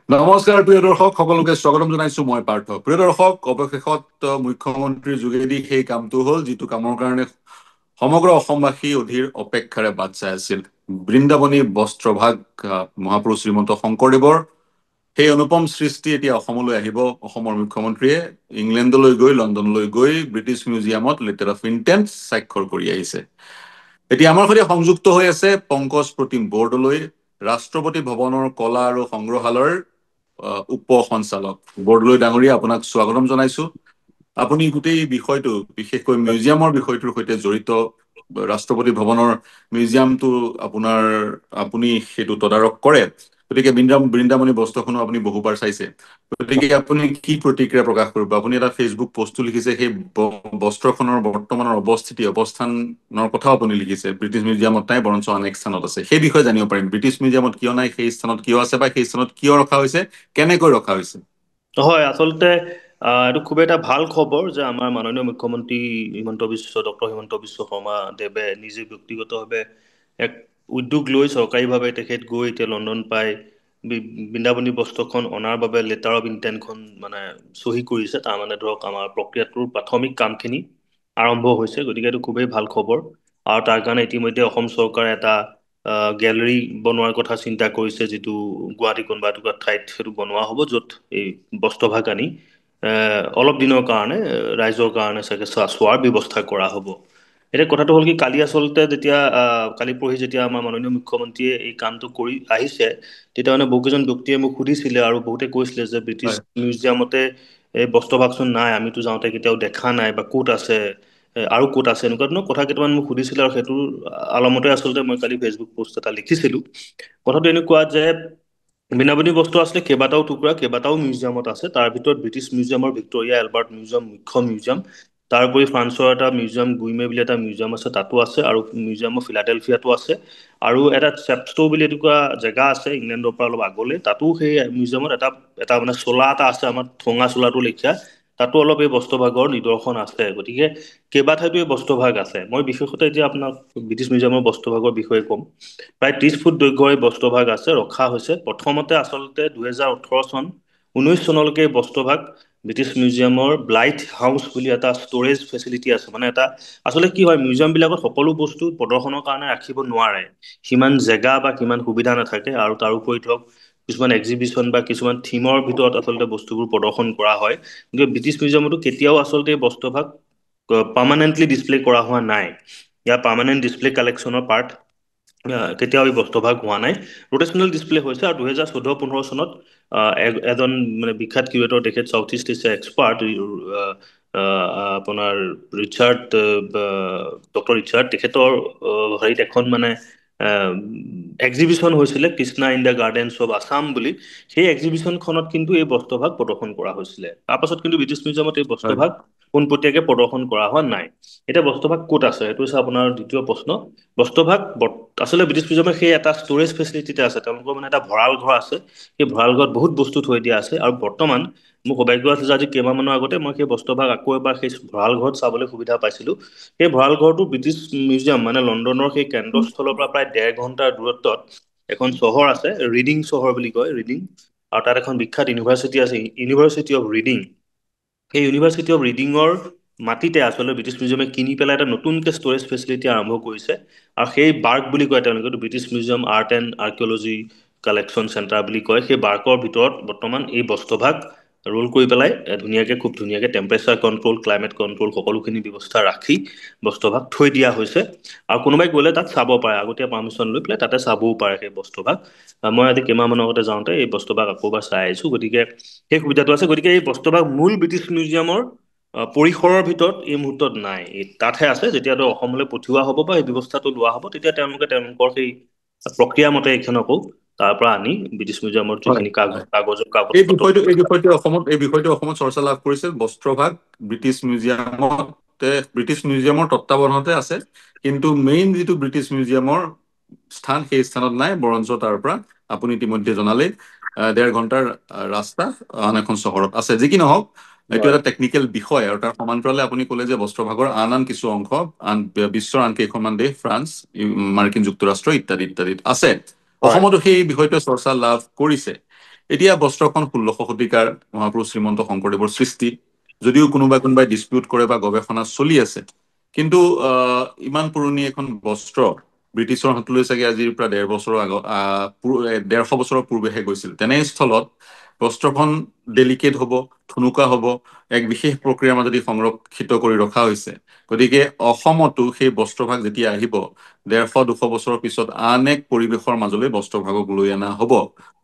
নমস্কাৰ প্ৰিয় দৰ্শক সকলোকে স্বাগতম জনাইছো মই পাৰ্থ। প্ৰিয় দৰ্শক, অৱশেষত মুখ্যমন্ত্ৰীৰ যোগেদি সেই কামটো হ'ল যিটো কামৰ কাৰণে সমগ্ৰ অসমবাসী অধীৰ অপেক্ষাৰে বাট চাই আছিল। বৃন্দাবনী বস্ত্ৰভাগ মহাপুৰুষ শ্ৰীমন্ত শংকৰদেৱৰ সেই অনুপম সৃষ্টি এতিয়া অসমলৈ আহিব। অসমৰ মুখ্যমন্ত্ৰীয়ে ইংলেণ্ডলৈ গৈ লণ্ডনলৈ গৈ ব্ৰিটিছ মিউজিয়ামত লেটাৰ অফ ইণ্টেন্ট স্বাক্ষৰ কৰি আহিছে। এতিয়া আমাৰ সৈতে সংযুক্ত হৈ আছে পংকজ প্ৰতিম বৰদলৈ, ৰাষ্ট্ৰপতি ভৱনৰ কলা আৰু সংগ্ৰহালয়ৰ উপ সঞ্চালক। বৰদলৈ ডাঙৰীয়া, আপোনাক স্বাগতম জনাইছো। আপুনি গোটেই বিষয়টো, বিশেষকৈ মিউজিয়ামৰ বিষয়টোৰ সৈতে জড়িত। ৰাষ্ট্ৰপতি ভৱনৰ মিউজিয়ামটো আপুনি সেইটো তদাৰক কৰে, গতিকে বৃন্দাবনী বস্ত্ৰখনো আপুনি বহুবাৰ চাইছে। গতিকে আপুনি কি প্ৰতিক্ৰিয়া প্ৰকাশ কৰিব? আপুনি এটা ফেচবুক পষ্টটো লিখিছে, সেই বস্ত্ৰখনৰ বৰ্তমানৰ অৱস্থানৰ কথাও আপুনি লিখিছে। ব্ৰিটিছ মিউজিয়ামত নাই, বৰঞ্চ অনেক স্থানত আছে। সেই বিষয়ে জানিব পাৰিম, ব্ৰিটিছ মিউজিয়ামত কিয় নাই, সেই স্থানত কিয় আছে, বা সেই স্থানত কিয় ৰখা হৈছে, কেনেকৈ ৰখা হৈছে? হয়, আচলতে এইটো খুব এটা ভাল খবৰ যে আমাৰ মাননীয় মুখ্যমন্ত্ৰী ডক্টৰ হিমন্ত বিশ্ব শৰ্মা দেৱে নিজে ব্যক্তিগতভাৱে এক উদ্যোগ লৈ চৰকাৰীভাৱে তেখেত গৈ এতিয়া লণ্ডন পাই বৃন্দাবনী বস্ত্ৰখন অনাৰ বাবে লেটাৰ অফ ইণ্টেণ্টখন মানে চহী কৰিছে। তাৰমানে ধৰক আমাৰ প্ৰক্ৰিয়াটোৰ প্ৰাথমিক কামখিনি আৰম্ভ হৈছে, গতিকে এইটো খুবেই ভাল খবৰ। আৰু তাৰ কাৰণে ইতিমধ্যে অসম চৰকাৰে এটা গেলেৰী বনোৱাৰ কথা চিন্তা কৰিছে, যিটো গুৱাহাটী কোনোবা এটুকুৰা ঠাইত সেইটো বনোৱা হ'ব, য'ত এই বস্ত্ৰভাগ আনি অলপ দিনৰ কাৰণে ৰাইজৰ কাৰণে চাগে চোৱাৰ ব্যৱস্থা কৰা হ'ব। এতিয়া কথাটো হ'ল কি, কালি আচলতে কালি পৰহি যেতিয়া আমাৰ মাননীয় মুখ্যমন্ত্ৰীয়ে এই কামটো কৰি আহিছে, তেতিয়া মানে বহুকেইজন ব্যক্তিয়ে মোক সুধিছিলে আৰু বহুতে কৈছিলে যে ব্ৰিটিছ হয় মিউজিয়ামতে এই বস্ত্ৰভাগচোন নাই, আমিতো যাওঁতে কেতিয়াও দেখা নাই, বা ক'ত আছে আৰু ক'ত আছে, এনেকুৱা ধৰণৰ কথা কেইটামান মোক সুধিছিলে। আৰু সেইটোৰ আলমতে আচলতে মই কালি ফেচবুক পোষ্ট এটা লিখিছিলোঁ। কথাটো এনেকুৱা যে বৃন্দাবনী বস্ত্ৰ আছিলে কেইবাটাও টুকুৰা, কেইবাটাও মিউজিয়ামত আছে। তাৰ ভিতৰত ব্ৰিটিছ মিউজিয়ামৰ ভিক্ট'ৰিয়া এলবাৰ্ট মিউজিয়াম মুখ্য মিউজিয়াম, তাৰোপৰি ফ্ৰান্সৰ এটা মিউজিয়াম গুইমে বুলি এটা মিউজিয়াম আছে, তাতো আছে, আৰু মিউজিয়াম অফ ফিলাডেলফিয়াতো আছে, আৰু এটা চেপষ্টো বুলি এটুকুৰা জেগা আছে ইংলেণ্ডৰ পৰা অলপ আগলৈ, তাতো সেই মিউজিয়ামত এটা মানে চোলা এটা আছে, আমাৰ ঠঙা চোলাটো লেখীয়া, তাতো অলপ এই বস্ত্ৰভাগৰ নিদৰ্শন আছে। গতিকে কেইবাঠাইতো এই বস্ত্ৰভাগ আছে। মই বিশেষতে এতিয়া আপোনাক ব্ৰিটিছ মিউজিয়ামৰ বস্ত্ৰভাগৰ বিষয়ে ক'ম। প্ৰায় 30 ফুট দৈৰ্ঘ্যৰ এই বস্ত্ৰভাগ আছে, ৰখা হৈছে। প্ৰথমতে আচলতে 2018 চন 19 চনলৈকে এই বস্ত্ৰভাগ ব্ৰিটিছ মিউজিয়ামৰ ব্লাইথ হাউচ বুলি এটা ষ্ট'ৰেজ ফেচিলিটি আছে। মানে আচলতে কি হয়, মিউজিয়ামবিলাকত সকলো বস্তু প্ৰদৰ্শনৰ কাৰণে ৰাখিব নোৱাৰে, সিমান জেগা বা সিমান সুবিধা নাথাকে। আৰু তাৰোপৰি ধৰক কিছুমান এক্সিবিশ্যন বা কিছুমান থিমৰ ভিতৰত আচলতে বস্তুবোৰ প্ৰদৰ্শন কৰা হয়। কিন্তু ব্ৰিটিছ মিউজিয়ামতো কেতিয়াও আচলতে এই বস্ত্ৰভাগ পাৰ্মানেণ্টলি ডিছপ্লে কৰা হোৱা নাই। ইয়াৰ পাৰ্মানেণ্ট ডিছপ্লে কালেকশ্যনৰ পাৰ্ট কেতিয়াও এই বস্ত্ৰভাগ হোৱা নাই, ৰোটেচনেল ডিছপ্লে হৈছে। আৰু 2014-15 চনত এজন মানে বিখ্যাত কিউৰেটৰ, তেখেত চাউথ ইষ্ট এছিয়া এক্সপাৰ্ট, আপোনাৰ ডক্টৰ ৰিচাৰ্ড, তেখেতৰ হেৰিত এখন মানে এক্সিবিশ্যন হৈছিলে, Krishna in the gardens of Assam বুলি। সেই এক্সিবিশ্যনখনত কিন্তু এই বস্ত্ৰভাগ প্ৰদৰ্শন কৰা হৈছিলে। তাৰপাছত কিন্তু ব্ৰিটিছ মিউজিয়ামত এই হয় বস্ত্ৰভাগ পোনপটীয়াকৈ প্ৰদৰ্শন কৰা হোৱা নাই। এতিয়া বস্ত্ৰভাগ ক'ত আছে, সেইটো হৈছে আপোনাৰ দ্বিতীয় প্ৰশ্ন। বস্ত্ৰভাগ আচলতে ব্ৰিটিছ মিউজিয়ামৰ সেই এটা ষ্ট'ৰেজ ফেচিলিটিতে আছে, তেওঁলোকৰ মানে এটা ভঁৰাল ঘৰ আছে। সেই ভঁৰাল ঘৰত বহুত বস্তু থৈ দিয়া আছে। আৰু বৰ্তমান মোৰ সৌভাগ্য আছে যে আজি কেইমাহমানৰ আগতে মই সেই বস্ত্ৰভাগ আকৌ এবাৰ সেই ভঁৰাল ঘৰত চাবলৈ সুবিধা পাইছিলোঁ। সেই ভঁৰাল ঘৰটো ব্ৰিটিছ মিউজিয়াম, মানে লণ্ডনৰ সেই কেন্দ্ৰস্থলৰ পৰা প্ৰায় 1.5 ঘণ্টাৰ দূৰত্বত এখন চহৰ আছে, ৰিডিং চহৰ বুলি কয়, ৰিডিং। আৰু তাত এখন বিখ্যাত ইউনিভাৰ্চিটি আছে, ইউনিভাৰ্চিটি অফ ৰিডিং। সেই ইউনিভাৰ্চিটি অফ ৰিডিঙৰ মাটিতে আচলতে ব্ৰিটিছ মিউজিয়ামে কিনি পেলাই এটা নতুনকৈ ষ্ট'ৰেজ ফেচিলিটি আৰম্ভ কৰিছে। আৰু সেই বাৰ্ক বুলি কয় তেওঁলোকে, British museum art and archaeology collection centre বুলি কয়। সেই বাৰ্কৰ ভিতৰত বৰ্তমান এই বস্ত্ৰভাগ ৰোল কৰি পেলাই খুব ধুনীয়াকৈ টেম্পাৰেচাৰ কণ্ট্ৰল, ক্লাইমেট কণ্ট্ৰল সকলোখিনি ব্যৱস্থা ৰাখি বস্ত্ৰভাগ থৈ দিয়া হৈছে। আৰু কোনোবাই গ'লে তাত চাব পাৰে, আগতীয়া পাৰ্মিশ্যন লৈ পেলাই তাতে চাবও পাৰে সেই বস্ত্ৰভাগ। মই আজি কেইমাহমানৰ আগতে যাওঁতে এই বস্ত্ৰভাগ আকৌ এবাৰ চাই আহিছোঁ। গতিকে সেই সুবিধাটো আছে। গতিকে এই বস্ত্ৰভাগ মূল ব্ৰিটিছ মিউজিয়ামৰ পৰিসৰৰ ভিতৰত এই মুহূৰ্তত নাই, তাতহে আছে। যেতিয়া অসমলৈ পঠিওৱা হ'ব বা এই ব্যৱস্থাটো লোৱা হ'ব, তেতিয়া তেওঁলোকৰ সেই প্ৰক্ৰিয়া মতে এইখনকো তাৰ পৰা আনি ব্ৰিটিছ মিউজিয়ামৰ হয় যিখিনি হয় কাগজৰ কাগজ এই পত্ৰ বিষয়টো অসমত চৰ্চা লাভ কৰিছিল। বস্ত্ৰভাগ ব্ৰিটিছ মিউজিয়ামৰ তত্বাৱধানতে আছে, কিন্তু মেইন যিটো ব্ৰিটিছ মিউজিয়ামৰ স্থান, সেই স্থানত নাই, বৰঞ্চ তাৰ পৰা আপুনি ইতিমধ্যে জনালেই 1.5 ঘণ্টাৰ ৰাস্তা আন এখন চহৰত আছে। যি কি নহওক, এইটো হয় এটা টেকনিকেল বিষয়। আৰু তাৰ সমান্তৰালে আপুনি ক'লে যে বস্ত্ৰভাগৰ আন কিছু অংশ বিশ্বৰ আন কেইখনমান দেশ, ফ্ৰান্স, মাৰ্কিন যুক্তৰাষ্ট্ৰ ইত্যাদিত আছে। হয় অসমতো সেই বিষয়টোৱে চৰ্চা লাভ কৰিছে। এতিয়া বস্ত্ৰখন 1600 শতিকাৰ মহাপুৰুষ শ্ৰীমন্ত শংকৰদেৱৰ সৃষ্টি। যদিও কোনোবাই ডিছপিউট কৰে বা গৱেষণা চলি আছে, কিন্তু ইমান পুৰণি এখন বস্ত্ৰ ব্ৰিটিছৰ হাতলৈ চাগে আজিৰ পৰা 150 বছৰৰ আগত 150 বছৰৰ পূৰ্বেহে গৈছিল। তেনেস্থলত বস্ত্ৰখন ডেলিকেট হ'ব, থুনুকা হ'ব, এক বিশেষ প্ৰক্ৰিয়াৰ মাজেদি সংৰক্ষিত কৰি ৰখা হৈছে। গতিকে অসমতো সেই বস্ত্ৰভাগ যেতিয়া আহিব, 150-200 বছৰৰ পিছত আন এক পৰিৱেশৰ মাজলৈ বস্ত্ৰভাগক লৈ অনা হ'ব।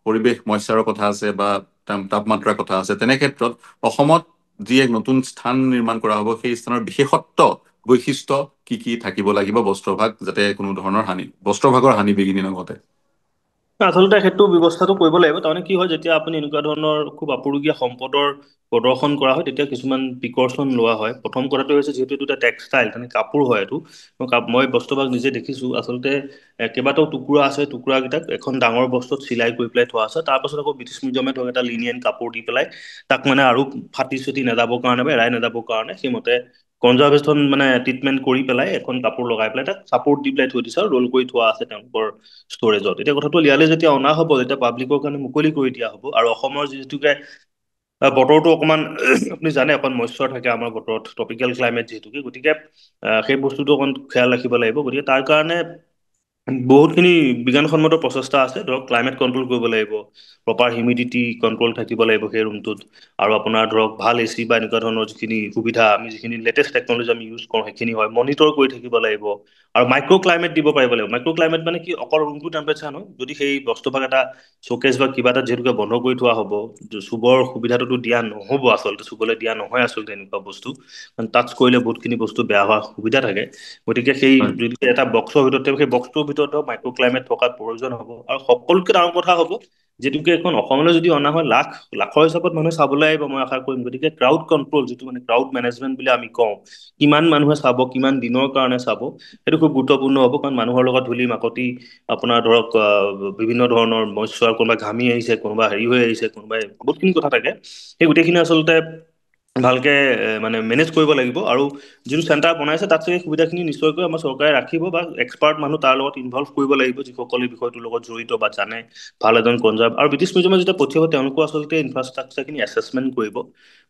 পৰিৱেশ মইশ্চাৰৰ কথা আছে বা তাপমাত্ৰাৰ কথা আছে। তেনে ক্ষেত্ৰত অসমত যি এক নতুন স্থান নিৰ্মাণ কৰা হ'ব, সেই স্থানৰ বিশেষত্ব বৈশিষ্ট্য কি কি থাকিব লাগিব বস্ত্ৰভাগ, যাতে কোনো ধৰণৰ বস্ত্ৰভাগৰ হানি বিঘিনি নঘটে। আচলতে সেইটো ব্যৱস্থাটো কৰিব লাগিব। তাৰমানে কি হয়, যেতিয়া আপুনি এনেকুৱা ধৰণৰ খুব আপুৰুগীয়া সম্পদৰ প্ৰদৰ্শন কৰা হয়, তেতিয়া কিছুমান প্ৰিকৰশ্যন লোৱা হয়। প্ৰথম কথাটো হৈছে, যিহেতু এইটো এটা টেক্সটাইল, মানে কাপোৰ হয় এইটো। মই বস্তুভাগ নিজে দেখিছোঁ। আচলতে কেইবাটাও টুকুৰা আছে, টুকুৰাকেইটাক এখন ডাঙৰ বস্তুত চিলাই কৰি পেলাই থোৱা আছে। তাৰপাছত আকৌ ব্ৰিটিছ মিউজিয়ামে ধৰক এটা লিনিয়েন কাপোৰ দি পেলাই তাক মানে আৰু ফাটি চুটি নাযাবৰ কাৰণে বা এৰাই নাযাবৰ কাৰণে সেইমতে কনজাৰ্ভেশ্যন মানে ট্ৰিটমেণ্ট কৰি পেলাই এখন কাপোৰ লগাই পেলাই তাক চাপৰ্ট দি পেলাই থৈ দিছে আৰু ৰোল কৰি থোৱা আছে তেওঁলোকৰ ষ্ট'ৰেজত। এতিয়া কথাটো ইয়ালৈ যেতিয়া অনা হ'ব, যেতিয়া পাব্লিকৰ কাৰণে মুকলি কৰি দিয়া হ'ব, আৰু অসমৰ যিহেতুকে বতৰটো অকণমান আপুনি জানে অকণ মইশ্চাৰ থাকে আমাৰ বতৰত, ট্ৰপিকেল ক্লাইমেট যিহেতুকে, গতিকে সেই বস্তুটো অকণ খেয়াল ৰাখিব লাগিব। গতিকে তাৰ কাৰণে বহুতখিনি বিজ্ঞানসন্মত প্ৰচেষ্টা আছে। ধৰক ক্লাইমেট কণ্ট্ৰল কৰিব লাগিব, প্ৰপাৰ হিউমিডিটি কণ্ট্ৰল থাকিব লাগিব সেই ৰুমটোত, আৰু আপোনাৰ ধৰক ভাল এচি বা এনেকুৱা ধৰণৰ যিখিনি সুবিধা, আমি যিখিনি লেটেষ্ট টেকনলজি আমি ইউজ কৰোঁ সেইখিনি হয়, মনিটৰ কৰি থাকিব লাগিব। আৰু মাইক্ৰ' ক্লাইমেট দিব পাৰিব লাগিব। মাইক্ৰ' ক্লাইমেট মানে কি, অকল ৰুমটো টেম্পাৰেচাৰ নহয়, যদি সেই বস্তুভাগ এটা শ্ব'কেজ বা কিবা এটা যিহেতুকে বন্ধ কৰি থোৱা হ'ব, চুবৰ সুবিধাটোতো দিয়া নহ'ব, আচলতে চুবলৈ দিয়া নহয় আচলতে এনেকুৱা বস্তু, কাৰণ টাচ কৰিলে বহুতখিনি বস্তু বেয়া হোৱাৰ সুবিধা থাকে। গতিকে সেই হয়। যদি এটা বক্সৰ ভিতৰত থাকে, সেই বক্সটোৰ ভিতৰত মাইক্ৰ' ক্লাইমেট থকাত প্ৰয়োজন হ'ব। আৰু সকলোতকৈ ডাঙৰ কথা হ'ব, যিটোকে এখন অসমলৈ যদি অনা হয়, লাখৰ হিচাপত মানুহে চাবলৈ আহিব, মই আশা কৰিম। গতিকে ক্ৰাউড কণ্ট্ৰল, যিটো মানে ক্ৰাউড মেনেজমেণ্ট বুলি আমি কওঁ, কিমান মানুহে চাব, কিমান দিনৰ কাৰণে চাব, সেইটো খুব গুৰুত্বপূৰ্ণ হ'ব। কাৰণ মানুহৰ লগত ধূলি মাকতি, আপোনাৰ ধৰক বিভিন্ন ধৰণৰ মইশ্চাৰ, কোনোবাই ঘামি আহিছে, কোনোবা হেৰি হৈ আহিছে, কোনোবাই বহুতখিনি কথা থাকে। সেই গোটেইখিনি আচলতে ভালকে মানে মেনেজ কৰিব লাগিব। আৰু যোন চেণ্টাৰ বনাইছে তাত সেই সুবিধাখিনি নিশ্চয়কৈ আমাৰ চৰকাৰে ৰাখিব, বা এক্সপাৰ্ট মানুহ তাৰ লগত ইনভল্ভ কৰিব লাগিব, যিসকলে বিষয়টোৰ লগত জড়িত বা জানে, ভাল এজন কনজাৰ্ভ। আৰু ব্ৰিটিছ মিউজিয়ামে যেতিয়া পঠিয়াব, তেওঁলোকো আচলতে ইনফ্ৰাষ্ট্ৰাকচাৰখিনি এছেছমেণ্ট কৰিব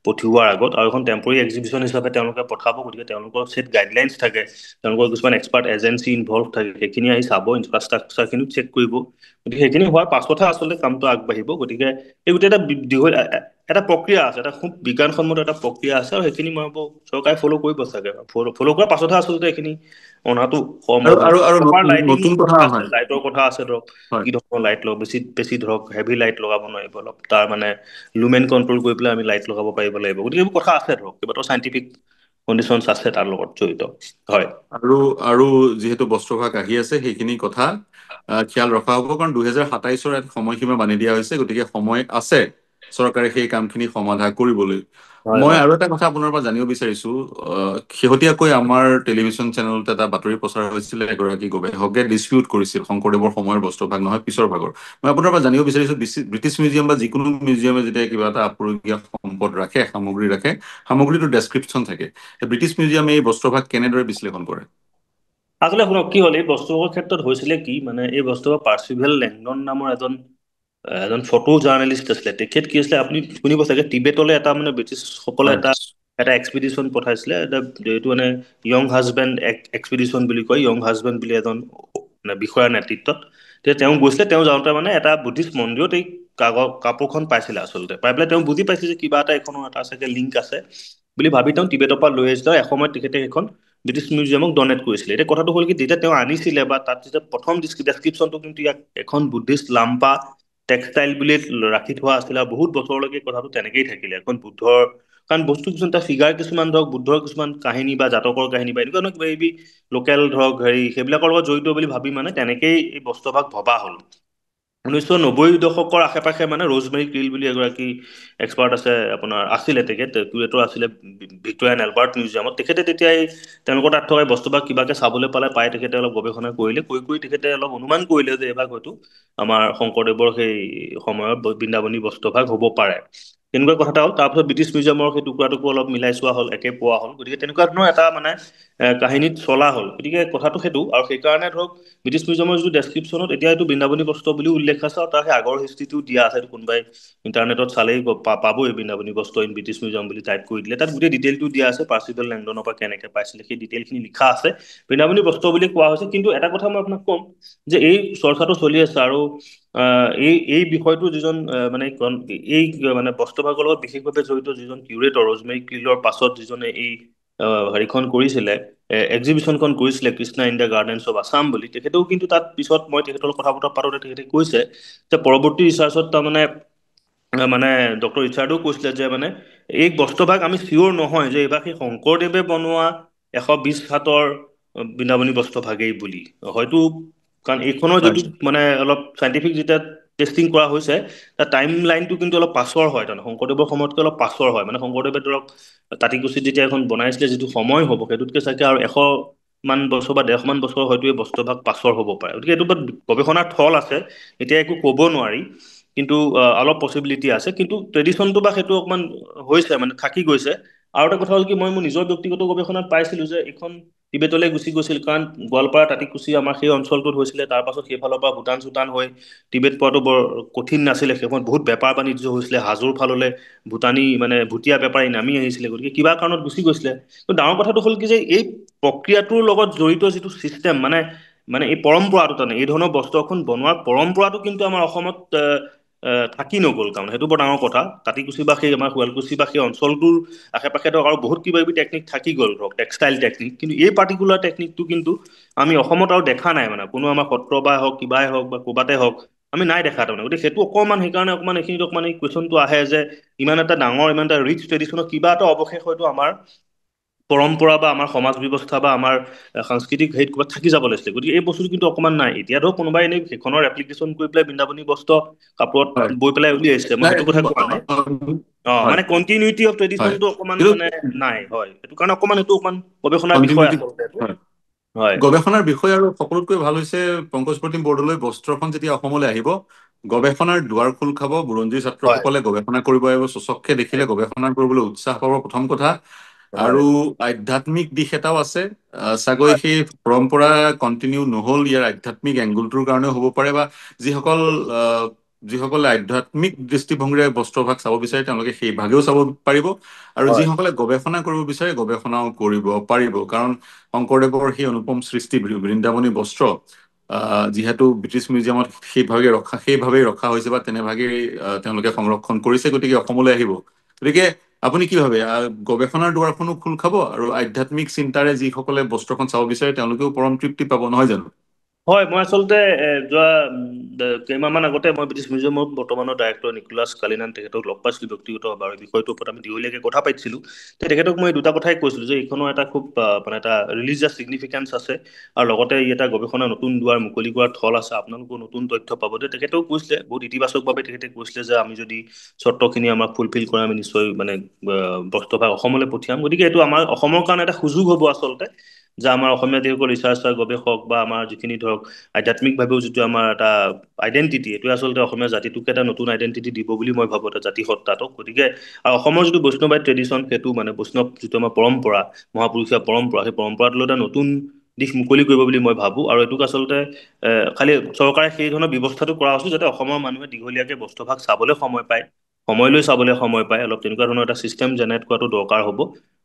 পঠিওৱাৰ আগত, আৰু এখন টেম্পৰৰী এক্সিবিশ্যন হিচাপে তেওঁলোকে পঠাব। গতিকে তেওঁলোকৰ ছেট গাইডলাইনছ থাকে, তেওঁলোকৰ কিছুমান এক্সপাৰ্ট এজেঞ্চি ইনভল্ভ থাকে, সেইখিনি আহি চাব, ইনফ্ৰাষ্ট্ৰাকচাৰখিনি চেক কৰিব। গতিকে সেইখিনি হোৱাৰ পাছতহে আচলতে কামটো আগবাঢ়িব। গতিকে এই গোটেই এটা দীঘল এটা প্ৰক্ৰিয়া আছে, এটা খুব বিজ্ঞানসন্মত এটা প্ৰক্ৰিয়া আছে, আৰু সেইখিনি মই ভাবো চৰকাৰে ফ'ল' কৰিব চাগে। ফ'ল' কৰাৰ পাছতহে আচলতে এইখিনি অনাটো সম্ভৱ আৰু হ'ব। আৰু আৰু প্ৰপাৰ লাইটিং নতুন কথা কথা আছে, হয়। লাইটৰ কথা আছে ধৰক, হয়। কি ধৰণৰ লাইট লগাব, বেছি বেছি ধৰক হেভি লাইট লগাব নোৱাৰিব, অলপ তাৰ মানে লুমেন কণ্ট্ৰল কৰি পেলাই আমি লাইট লগাব পাৰিব লাগিব। গতিকে এইবোৰ কথা আছে ধৰক, কেইবাটাও চাইণ্টিফিক কণ্ডিশ্যনছ আছে তাৰ লগত জড়িত। হয়। আৰু আৰু যিহেতু বস্ত্ৰভাগ আহি আছে, সেইখিনি কথা খেয়াল ৰখা হ'ব, কাৰণ 2027 এক সময়সীমা বান্ধি দিয়া হৈছে। গতিকে সময় আছে চৰকাৰে সেই কামখিনি সমাধা কৰিবলৈ। হয় মই হয় আৰু এটা কথা আপোনাৰ পৰা জানিব বিচাৰিছো। শেহতীয়াকৈ আমাৰ টেলিভিছন চেনেলত এটা বাতৰি প্ৰচাৰ হৈছিলে, এগৰাকী গৱেষকে ডিছপিউট কৰিছিল শংকৰদেৱৰ সময়ৰ বস্ত্ৰভাগ নহয়, পিছৰ ভাগৰ। মই আপোনাৰ পৰা জানিব বিচাৰিছো, ব্ৰিটিছ মিউজিয়াম বা যিকোনো মিউজিয়ামে যেতিয়া কিবা এটা আপুৰুগীয়া সম্পদ ৰাখে, সামগ্ৰী ৰাখে, সামগ্ৰীটোৰ ডেছক্ৰিপশ্যন থাকে। ব্ৰিটিছ মিউজিয়ামে এই বস্ত্ৰভাগ কেনেদৰে বিশ্লেষণ কৰে? আচলতে শুনক, কি হ'ল, এই বস্তুবোৰৰ ক্ষেত্ৰত হৈছিলে কি, মানে এই বস্তুবোৰ পাৰ্চিভেল লেংডন নামৰ এজন ফটো জাৰ্নেলিষ্ট আছিলে। তেখেত কি আছিলে, আপুনি শুনিব চাগে, টিবেটলৈ এটা মানে ব্ৰিটিছসকলে হয়। এটা এটা এক্সপিডিশ্যন পঠাইছিলে। এইটো মানে য়ং হাজবেণ্ড এক্সপিডিশ্যন বুলি কয়, য়ং হাজবেণ্ড বুলি এজন মানে বিষয়াৰ নেতৃত্বত। তেতিয়া তেওঁ গৈছিলে, তেওঁ যাওঁতে মানে এটা বুদ্ধিষ্ট মন্দিৰত এই কাপোৰখন পাইছিলে আচলতে। পাই পেলাই তেওঁ বুজি পাইছে যে কিবা এটা এইখনৰ এটা চাগে লিংক আছে বুলি ভাবি তেওঁ টিবেটৰ পৰা লৈ আহিছিলে। এসময়ত তেখেতে সেইখন ব্ৰিটিছ মিউজিয়ামক ডনেট কৰিছিলে। এতিয়া কথাটো হ'ল কি, যেতিয়া তেওঁ আনিছিলে বা তাত যেতিয়া প্ৰথম ডেছক্ৰিপশ্যনটো, কিন্তু ইয়াক এখন বুদ্ধিষ্ট লাম্পা টেক্সটাইল বুলি ৰাখি থোৱা আছিলে, আৰু বহুত বছৰলৈকে কথাটো তেনেকেই থাকিলে। এখন বুদ্ধৰ, কাৰণ বস্তু কিছুমান তাৰ ফিগাৰ কিছুমান ধৰক বুদ্ধৰ কিছুমান কাহিনী বা জাতকৰ কাহিনী বা এনেকুৱা ধৰণৰ কিবা কিবি লোকেল ধৰক হেৰি, সেইবিলাকৰ লগত জড়িত বুলি ভাবি মানে তেনেকেই এই বস্তুভাগ ভবা হ'ল। 1990 দশকৰ আশে পাশে মানে ৰ'জমেৰী ক্ৰিল বুলি এগৰাকী এক্সপাৰ্ট আছে, আপোনাৰ আছিলে, তেখেত কুৱেটৰ আছিলে ভিক্টৰিয়া এণ্ড এলবাৰ্ট মিউজিয়ামত। তেখেতে তেতিয়া তেওঁলোকৰ তাত থকা বস্তুভাগ কিবাকে চাবলৈ পালে, পাই তেখেতে অলপ গৱেষণা কৰিলে, কৰি তেখেতে অলপ অনুমান কৰিলে যে এইভাগ হয়তো আমাৰ শংকৰদেৱৰ সেই সময়ৰ বৃন্দাবনী বস্ত্ৰভাগ হ'ব পাৰে। তেনেকুৱা কথা এটা হ'ল। তাৰপিছত ব্ৰিটিছ মিউজিয়ামৰ সেই টুকুৰা অলপ মিলাই চোৱা হ'ল, একে পোৱা হ'ল। গতিকে তেনেকুৱা ধৰণৰ এটা মানে কাহিনীত চলা হ'ল। গতিকে কথাটো সেইটো, আৰু সেইকাৰণে ধৰক ব্ৰিটিছ মিউজিয়ামৰ যিটো ডেছক্ৰিপশ্যনত এতিয়া এইটো বৃন্দাবনী বস্ত্ৰ বুলিও উল্লেখ আছে, আৰু তাৰ সেই আগৰ হিষ্ট্ৰীটো দিয়া আছে। কোনোবাই ইণ্টাৰনেটত চালেই পাবই বৃন্দাবনী বস্ত্ৰ ইন ব্ৰিটিছ মিউজিয়াম বুলি টাইপ কৰি দিলে, তাত গোটেই ডিটেইলটো দিয়া আছে, পাৰ্চিভেল লেংডনৰ পৰা কেনেকৈ পাইছিলে সেই ডিটেইলখিনি লিখা আছে। বৃন্দাবনী বস্ত্ৰ বুলি কোৱা হৈছে। কিন্তু এটা কথা মই আপোনাক ক'ম যে এই চৰ্চাটো চলি আছে, আৰু এই বিষয়টো যিজন এই মানে বস্ত্ৰভাগৰ লগত বিশেষভাৱে জড়িত যিজন কিউৰেটৰ, ৰজমেৰী ক্লিলৰ পাছত যিজনে এই হেৰিখন কৰিছিলে, এক্সিবিশ্যনখন কৰিছিলে, Krishna in the gardens of Assam বুলি, তেখেতেও কিন্তু তাত পিছত মই তেখেতৰ লগত কথা বতৰা পাতোতে তেখেতে কৈছে যে পৰৱৰ্তী ৰিচাৰ্চত তাৰমানে মানে ডক্টৰ ৰিচাৰ্ডেও কৈছিলে যে মানে এই বস্ত্ৰভাগ আমি চিয়ৰ নহয় যে এইবাৰ সেই শংকৰদেৱে বনোৱা 120 হাতৰ বৃন্দাবনী বস্ত্ৰভাগেই বুলি। হয়তো কাৰণ এইখনৰ হয় যিটো মানে অলপ চাইণ্টিফিক যেতিয়া টেষ্টিং কৰা হৈছে, তাৰ টাইম লাইনটো কিন্তু অলপ পাছৰ হয়, তাৰমানে শংকৰদেৱৰ সময়তকৈ অলপ পাছৰ হয়। মানে শংকৰদেৱে ধৰক তাঁতিকুছিত যেতিয়া এখন বনাইছিলে, যিটো সময় হ'ব সেইটোতকে চাগে আৰু 100 মান বছৰ বা 150 মান বছৰ হয়তো এই বস্ত্ৰভাগ পাছৰ হ'ব পাৰে। গতিকে এইটো গৱেষণাৰ থল আছে, এতিয়া একো ক'ব নোৱাৰি, কিন্তু অলপ পচিবিলিটি আছে। কিন্তু ট্ৰেডিশ্যনটো বা সেইটো অকণমান হৈছে, মানে থাকি গৈছে। আৰু এটা কথা হ'ল কি, মই মোৰ নিজৰ ব্যক্তিগত গৱেষণাত পাইছিলো যে এইখন টিবেটলৈ গুচি গৈছিল, কাৰণ গোৱালপাৰা তাঁতিকুছি আমাৰ সেই অঞ্চলটোত হৈছিলে। তাৰ পাছত সেইফালৰ পৰা ভূটান চুটান হৈ টিবেট পোৱাটো বৰ কঠিন নাছিলে, সেইসময়ত বহুত বেপাৰ বাণিজ্য হৈছিলে। হাজোৰ ফাললৈ ভূটানী মানে ভুটীয়া বেপাৰী নামি আহিছিলে, গতিকে কিবা কাৰণত গুচি গৈছিলে। কিন্তু ডাঙৰ কথাটো হ'ল কি যে এই প্ৰক্ৰিয়াটোৰ লগত জড়িত যিটো ছিষ্টেম, মানে মানে এই পৰম্পৰাটো, তাৰমানে এই ধৰণৰ বস্ত্ৰ এখন বনোৱাৰ পৰম্পৰাটো কিন্তু আমাৰ অসমত থাকি নগ'ল। তাৰমানে সেইটো বৰ ডাঙৰ কথা। তাঁতিকুছি বা সেই আমাৰ শুৱালকুছি বা সেই অঞ্চলটোৰ আশে পাশে ধৰক আৰু বহুত কিবা কিবি টেকনিক থাকি গ'ল, ধৰক টেক্সটাইল টেকনিক, কিন্তু এই পাৰ্টিকুলাৰ টেকনিকটো কিন্তু আমি অসমত আৰু দেখা নাই। মানে কোনো আমাৰ সত্ৰ বা হওক, কিবাই হওক বা ক'ৰবাতে হওক, আমি নাই দেখা তাৰমানে। গতিকে সেইটো অকণমান সেইকাৰণে অকণমান এইখিনিত অকণমান এই কুৱেশ্যনটো আহে যে ইমান এটা ডাঙৰ, ইমান এটা ৰিচ ট্ৰেডিশ্যনৰ কিবা এটা অৱশেষ হয়তো আমাৰ পৰম্পৰা বা আমাৰ সমাজ ব্যৱস্থা বা আমাৰ সাংস্কৃতিক হেৰিত ক'ৰবাত থাকি যাব লাগিছিলে। গতিকে এই বস্তুটো কিন্তু অকণমান নাই। এতিয়া ধৰক কোনোবাই এনেই সেইখনৰ এপ্লিকেশ্যন কৰি পেলাই বৃন্দাবনী বস্ত্ৰ কাপোৰত হয় বৈ পেলাই উলিয়াইছিলে, মই নাই সেইটো কথা কোৱা নাই। হয় মানে কণ্টিনিউটি অফ হয় ট্ৰেডিশ্যনটো অকণমান কিন্তু মানে নাই, হয়। সেইটো কাৰণে অকণমান এইটো অকণমান গৱেষণাৰ বিষয় কণ্টিনিউটি আচলতে এইটো। হয় হয় গৱেষণাৰ বিষয়, আৰু সকলোতকৈ ভাল হৈছে পংকজ প্ৰতিম বৰদলৈ বস্ত্ৰখন যেতিয়া অসমলৈ আহিব, গৱেষণাৰ দুৱাৰ খোল খাব। বুৰঞ্জী হয় ছাত্ৰসকলে গৱেষণা কৰিব আহিব, চচককে দেখিলে গৱেষণা কৰিবলৈ উৎসাহ পাব, প্ৰথম কথা। হয় আৰু আধ্যাত্মিক দিশ এটাও আছে। চাগৈ হয় সেই পৰম্পৰা কণ্টিনিউ নহ'ল, ইয়াৰ আধ্যাত্মিক এংগুলটোৰ কাৰণেও হ'ব পাৰে, বা যিসকল আহ, যিসকলে আধ্যাত্মিক দৃষ্টিভংগীৰে বস্ত্ৰভাগ চাব বিচাৰে তেওঁলোকে সেই ভাগেও চাব পাৰিব, আৰু হয় যিসকলে গৱেষণা কৰিব বিচাৰে গৱেষণাও কৰিব পাৰিব। কাৰণ শংকৰদেৱৰ সেই অনুপম সৃষ্টি বৃন্দাবনী বস্ত্ৰ যিহেতু ব্ৰিটিছ মিউজিয়ামত সেইভাৱেই ৰখা হৈছে, বা তেনেভাগেই তেওঁলোকে সংৰক্ষণ কৰিছে, গতিকে অসমলৈ আহিব। গতিকে আপুনি কি ভাবে, গৱেষণাৰ দুৱাৰখনো খোল খাব, আৰু আধ্যাত্মিক চিন্তাৰে যিসকলে বস্ত্ৰখন চাব বিচাৰে তেওঁলোকেও পৰম তৃপ্তি পাব, নহয় জানো? হয়, মই আচলতে যোৱা কেইমাহমান আগতে মই ব্ৰিটিছ মিউজিয়ামৰ বৰ্তমানৰ ডাইৰেক্টৰ নিকোলাছ কালিনান তেখেতক লগ পাইছিলোঁ ব্যক্তিগতভাৱে। বিষয়টোৰ ওপৰত আমি দীঘলীয়াকৈ কথা পাতিছিলোঁ। তেখেতক মই দুটা কথাই কৈছিলোঁ যে এইখনৰ এটা খুব মানে এটা ৰিলিজিয়াছ ছিগনিফিকেঞ্চ আছে, আৰু লগতে ই এটা গৱেষণা নতুন দুৱাৰ মুকলি কৰাৰ থল আছে। আপোনালোকেও নতুন তথ্য পাব। তেখেতেও কৈছিলে বহুত ইতিবাচকভাৱে, তেখেতে কৈছিলে যে আমি যদি চৰ্তখিনি আমাক ফুলফিল কৰে, আমি নিশ্চয় মানে বস্ত্ৰভাগ অসমলৈ পঠিয়াম। গতিকে এইটো আমাৰ অসমৰ কাৰণে এটা সুযোগ হ'ব আচলতে, যে আমাৰ অসমীয়া যিসকল ৰিচাৰ্চাৰ, গৱেষক, বা আমাৰ যিখিনি ধৰক আধ্যাত্মিকভাৱেও যিটো আমাৰ এটা আইডেণ্টিটি, এইটোৱে আচলতে অসমীয়া জাতিটোক এটা নতুন আইডেণ্টিটি দিব বুলি মই ভাবোঁ, এটা জাতি সত্তাটোক। গতিকে আৰু অসমৰ যিটো বৈষ্ণৱাইট ট্ৰেডিশ্যন, সেইটো মানে বৈষ্ণৱ যিটো আমাৰ পৰম্পৰা, মহাপুৰুষীয়া পৰম্পৰা, সেই পৰম্পৰাটোলৈ এটা নতুন দিশ মুকলি কৰিব বুলি মই ভাবোঁ। আৰু এইটোক আচলতে খালি চৰকাৰে সেই ধৰণৰ ব্যৱস্থাটো কৰা উচিত, যাতে অসমৰ মানুহে দীঘলীয়াকৈ বস্ত্ৰভাগ চাবলৈ সময় পায়, সময় লৈ চাবলৈ সময় পায়। অলপ তেনেকুৱা ধৰণৰ এটা ছিষ্টেম জেনেৰেট কৰাটো দৰকাৰ হ'ব।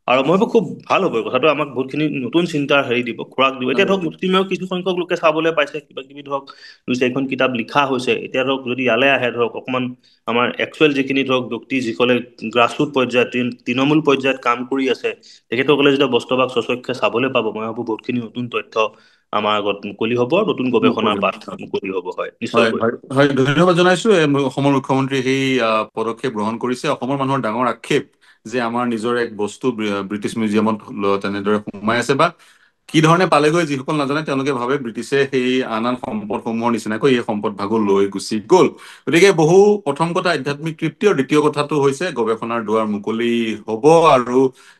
আৰু মই ভাবোঁ খুব ভাল হ'ব কথাটো, আমাক বহুতখিনি নতুন চিন্তাৰ হেৰি দিব, খোৰাক দিব। এতিয়া ধৰক মুষ্টিমেয় কিছু সংখ্যক লোকে চাবলৈ পাইছে, কিবা কিবি ধৰক 2-4খন কিতাপ লিখা হৈছে। এতিয়া ধৰক যদি ইয়ালৈ আহে, ধৰক অকণমান আমাৰ একচুৱেল যিখিনি ধৰক ব্যক্তি, যিসকলে গ্ৰাছৰুট পৰ্যায়ত, তৃণমূল পৰ্যায়ত কাম কৰি আছে, তেখেতসকলে যেতিয়া বস্ত্ৰভাগ স্বচক্ষে চাবলৈ পাব, মই ভাবোঁ বহুতখিনি নতুন তথ্য আমাৰ আগত মুকলি হ'ব, নতুন গৱেষণাৰ বাট মুকলি হ'ব। হয়, হয় নিশ্চয়কৈ। হয় হয়, ধন্যবাদ জনাইছো। অসমৰ মুখ্যমন্ত্ৰীয়ে সেই পদক্ষেপ গ্ৰহণ কৰিছে। অসমৰ মানুহৰ ডাঙৰ আক্ষেপ যে আমাৰ নিজৰ এক বস্তু ব্ৰিটিছ মিউজিয়ামত তেনেদৰে সোমাই আছে, বা কি ধৰণে পালেগৈ যিসকল নাজানে তেওঁলোকে ভাবে ব্ৰিটিছে সেই আন সম্পদসমূহৰ নিচিনাকৈ এই সম্পদ ভাগো লৈ গুচি গ'ল। গতিকে প্ৰথম কথা আধ্যাত্মিক তৃপ্তি, আৰু দ্বিতীয় কথাটো হৈছে গৱেষণাৰ দুৱাৰ মুকলি হ'ব। আৰু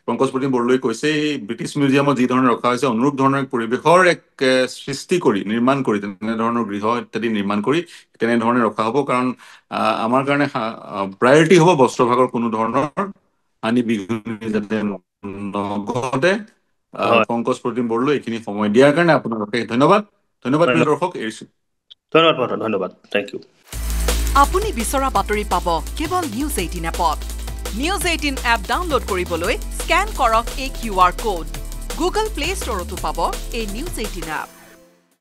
পংকজ প্ৰতীম বৰদলৈ কৈছে এই ব্ৰিটিছ মিউজিয়ামত যি ধৰণে ৰখা হৈছে অনুৰূপ ধৰণৰ এক পৰিৱেশৰ সৃষ্টি কৰি নিৰ্মাণ কৰি তেনেধৰণৰ গৃহ ইত্যাদি নিৰ্মাণ কৰি তেনেধৰণে ৰখা হ'ব। কাৰণ আমাৰ কাৰণে প্ৰায়ৰিটি হ'ব বস্ত্ৰভাগৰ কোনো ধৰণৰ হানি বিঘিনি যাতে নঘটে। হয় পংকজ প্ৰতীম বৰদলৈ এইখিনি সময় দিয়াৰ কাৰণে আপোনালোকে ধন্যবাদ প্ৰিয় ধন্যবাদ দৰ্শক, এৰিছো। ধন্যবাদ ধন্যবাদ, থেংক ইউ। আপুনি বিচৰা বাতৰি পাব কেৱল নিউজ 18 এপত। নিউজ 18 এপ ডাউনলোড কৰিবলৈ স্কেন কৰক এই QR কোড। গুগল প্লে ষ্টৰতো পাব এই নিউজ 18 এপ।